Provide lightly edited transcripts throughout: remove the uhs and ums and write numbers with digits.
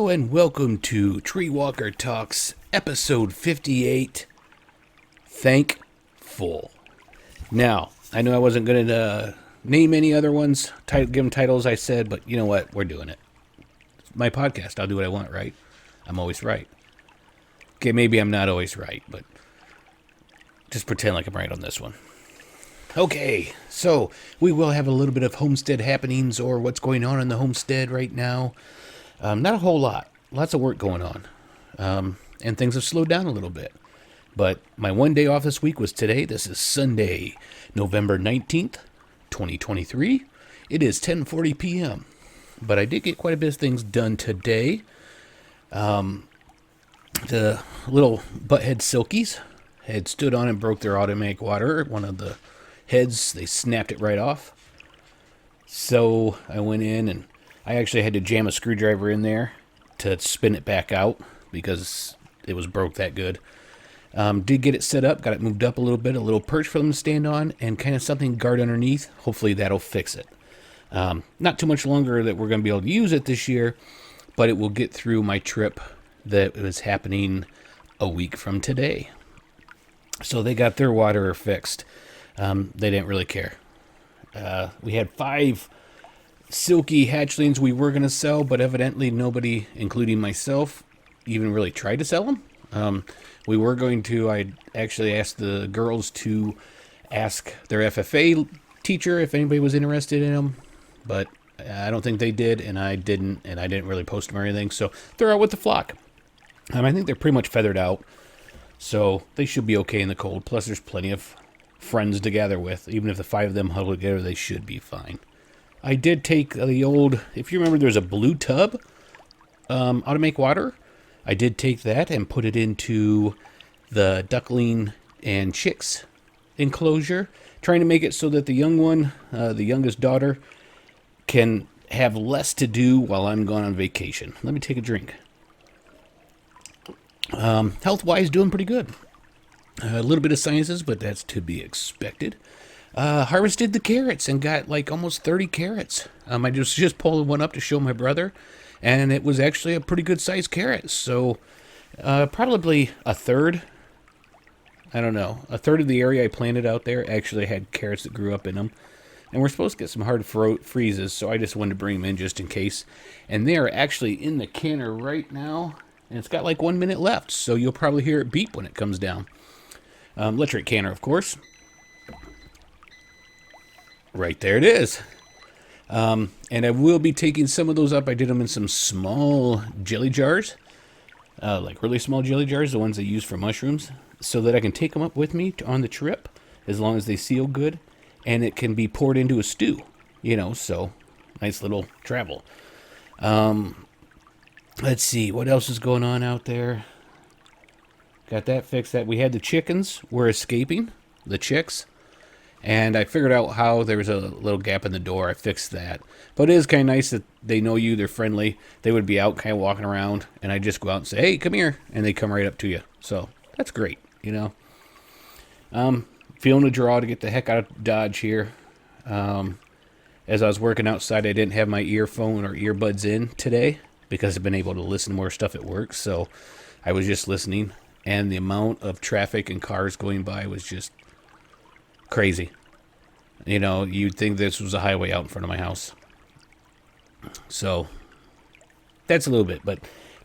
Hello and welcome to TreeWalker Talks, episode 58, Thankful. Now, I know I wasn't going to name any other ones, give them titles I said, but you know what? We're doing it. It's my podcast. I'll do what I want, right? I'm always right. Okay, maybe I'm not always right, but just pretend like I'm right on this one. Okay, so we will have a little bit of homestead happenings or what's going on in the homestead right now. Not a whole lot. Lots of work going on. And things have slowed down a little bit. But my one day off this week was today. This is Sunday, November 19th, 2023. It is 10:40 p.m. But I did get quite a bit of things done today. The little butthead silkies had stood on and broke their automatic water. One of the heads, they snapped it right off. So I went in and I actually had to jam a screwdriver in there to spin it back out because it was broke that good. Did get it set up, got it moved up a little bit, a little perch for them to stand on, and kind of something to guard underneath. Hopefully that'll fix it. Not too much longer that we're going to be able to use it this year, but it will get through my trip that is happening a week from today. So they got their water fixed. They didn't really care. We had 5 silky hatchlings we were going to sell, but evidently nobody, including myself, even really tried to sell them. We were going to, I actually asked the girls to ask their FFA teacher if anybody was interested in them, but I don't think they did, and I didn't really post them or anything, so they're out with the flock. I think they're pretty much feathered out, so they should be okay in the cold. Plus, there's plenty of friends to gather with. Even if the 5 of them huddle together, they should be fine. I did take the old, if you remember, there's a blue tub automatic water. I did take that and put it into the duckling and chicks enclosure, trying to make it so that the young one, the youngest daughter, can have less to do while I'm gone on vacation. Let me take a drink. Health-wise, doing pretty good. A little bit of sciences, but that's to be expected. Harvested the carrots and got like almost 30 carrots. I just pulled one up to show my brother, and it was actually a pretty good sized carrot. So probably a third of the area I planted out there actually had carrots that grew up in them. And we're supposed to get some hard freezes, so I just wanted to bring them in just in case. And they are actually in the canner right now, and it's got like 1 minute left, so you'll probably hear it beep when it comes down. Electric canner, of course. Right there it is. And I will be taking some of those up. I did them in some small jelly jars, like really small jelly jars, the ones they use for mushrooms, so that I can take them up with me on the trip, as long as they seal good, and it can be poured into a stew, so nice little travel. Let's see, what else is going on out there? Got that fixed. That we had the chickens were escaping, the chicks. And I figured out how there was a little gap in the door. I fixed that. But it is kind of nice that they know you. They're friendly. They would be out kind of walking around. And I just go out and say, hey, come here. And they come right up to you. So that's great, Feeling a draw to get the heck out of Dodge here. As I was working outside, I didn't have my earphone or earbuds in today because I've been able to listen to more stuff at work. So I was just listening. And the amount of traffic and cars going by was just crazy. You'd think this was a highway out in front of my house. So that's a little bit, but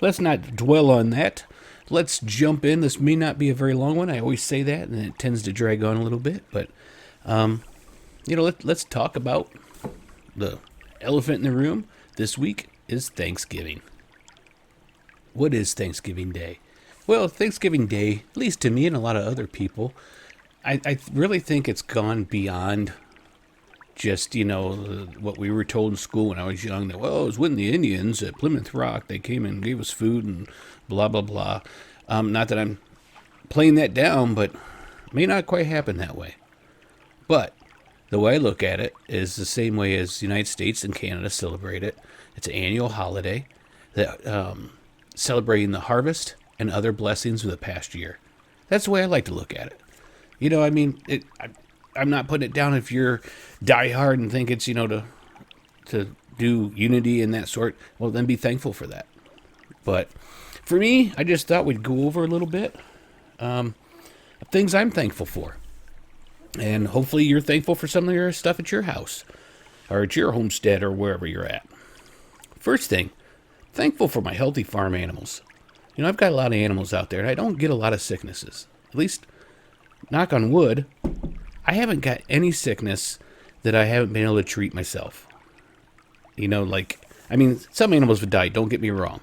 let's not dwell on that. Let's jump in. This may not be a very long one. I always say that, and it tends to drag on a little bit. But let's talk about the elephant in the room. This week is Thanksgiving. What is Thanksgiving Day? Well, Thanksgiving Day, at least to me and a lot of other people, I really think it's gone beyond just, what we were told in school when I was young, that, well, it was when the Indians at Plymouth Rock, they came and gave us food and blah, blah, blah. Not that I'm playing that down, but it may not quite happen that way. But the way I look at it is the same way as the United States and Canada celebrate it. It's an annual holiday that celebrating the harvest and other blessings of the past year. That's the way I like to look at it. I'm not putting it down if you're diehard and think it's, to do unity and that sort. Well, then be thankful for that. But for me, I just thought we'd go over a little bit of things I'm thankful for. And hopefully you're thankful for some of your stuff at your house or at your homestead or wherever you're at. First thing, thankful for my healthy farm animals. You know, I've got a lot of animals out there and I don't get a lot of sicknesses. At least, knock on wood, I haven't got any sickness that I haven't been able to treat myself. You know, some animals have died, don't get me wrong.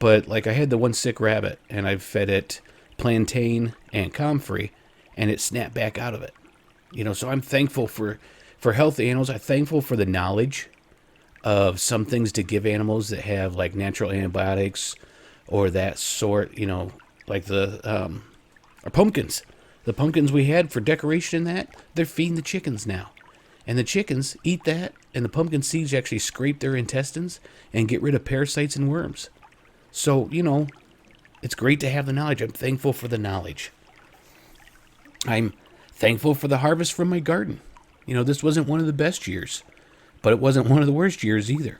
But, I had the one sick rabbit, and I've fed it plantain and comfrey, and it snapped back out of it. You know, so I'm thankful for healthy animals. I'm thankful for the knowledge of some things to give animals that have, natural antibiotics or that sort, like our pumpkins. The pumpkins we had for decoration and that, they're feeding the chickens now. And the chickens eat that, and the pumpkin seeds actually scrape their intestines and get rid of parasites and worms. So, it's great to have the knowledge. I'm thankful for the knowledge. I'm thankful for the harvest from my garden. This wasn't one of the best years, but it wasn't one of the worst years either.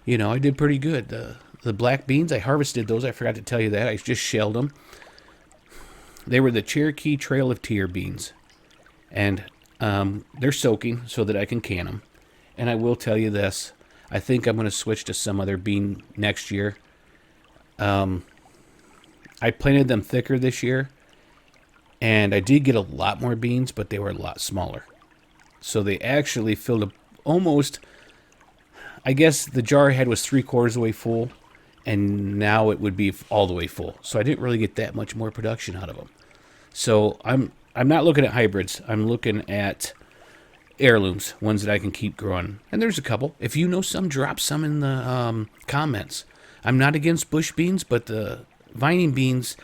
I did pretty good. The black beans, I harvested those. I forgot to tell you that. I just shelled them. They were the Cherokee Trail of Tear beans. And they're soaking so that I can can them. And I will tell you this. I think I'm going to switch to some other bean next year. I planted them thicker this year, and I did get a lot more beans, but they were a lot smaller. So they actually filled up almost, I guess the jar I had was 3/4 of the way full, and now it would be all the way full. So I didn't really get that much more production out of them. So I'm not looking at hybrids. I'm looking at heirlooms, ones that I can keep growing. And there's a couple. If you know some, drop some in the comments. I'm not against bush beans, but the vining beans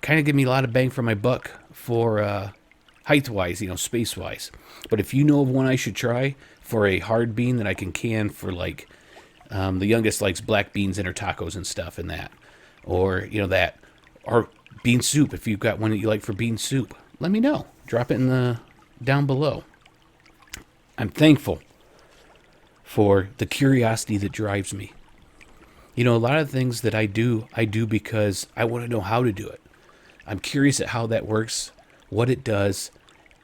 kind of give me a lot of bang for my buck for height-wise, space-wise. But if you know of one I should try for a hard bean that I can for the youngest likes black beans in her tacos and stuff and that. Or, that. Or bean soup, if you've got one that you like for bean soup. Let me know. Drop it down below. I'm thankful for the curiosity that drives me. A lot of things that I do because I want to know how to do it. I'm curious at how that works, what it does,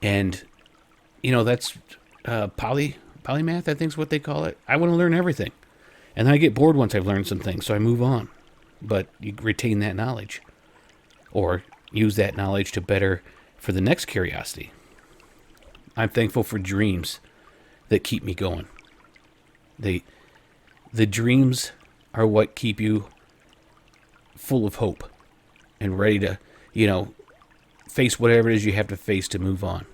and, that's polymath, I think is what they call it. I want to learn everything. And then I get bored once I've learned some things, so I move on. But you retain that knowledge. Or use that knowledge to better for the next curiosity. I'm thankful for dreams that keep me going. The dreams are what keep you full of hope and ready to, face whatever it is you have to face to move on.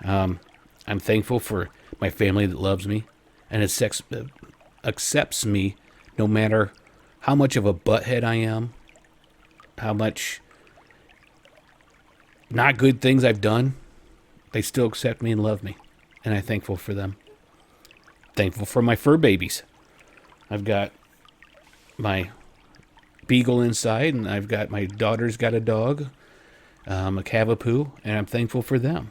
I'm thankful for my family that loves me and accepts me no matter how much of a butthead I am, how much not good things I've done. They still accept me and love me, and I'm thankful for them. Thankful for my fur babies. I've got my beagle inside, and I've got my daughter's got a dog, a cavapoo, and I'm thankful for them.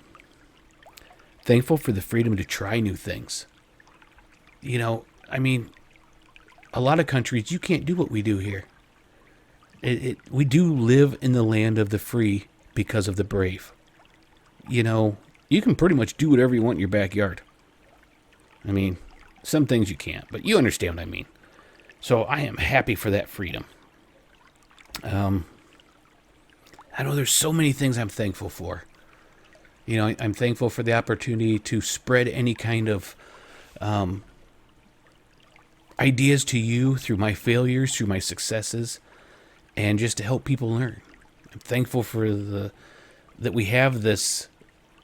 Thankful for the freedom to try new things. A lot of countries, you can't do what we do here. We do live in the land of the free because of the brave. You can pretty much do whatever you want in your backyard. Some things you can't, but you understand what I mean. So I am happy for that freedom. I know there's so many things I'm thankful for. I'm thankful for the opportunity to spread any kind of ideas to you through my failures, through my successes, and just to help people learn. I'm thankful for that we have this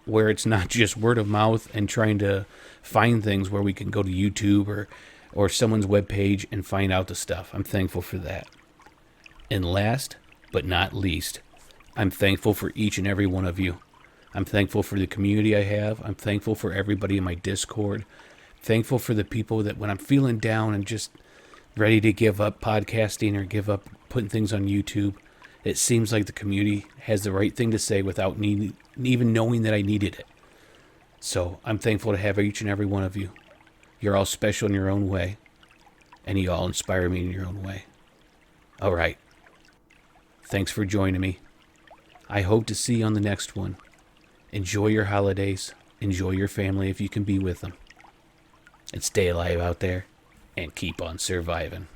where it's not just word of mouth and trying to find things where we can go to YouTube or someone's webpage and find out the stuff. I'm thankful for that. And last but not least, I'm thankful for each and every one of you. I'm thankful for the community I have. I'm thankful for everybody in my Discord. Thankful for the people that when I'm feeling down and just ready to give up podcasting or give up putting things on YouTube, it seems like the community has the right thing to say without even knowing that I needed it. So I'm thankful to have each and every one of you. You're all special in your own way. and you all inspire me in your own way. All right. Thanks for joining me. I hope to see you on the next one. Enjoy your holidays. Enjoy your family if you can be with them. And stay alive out there and keep on surviving.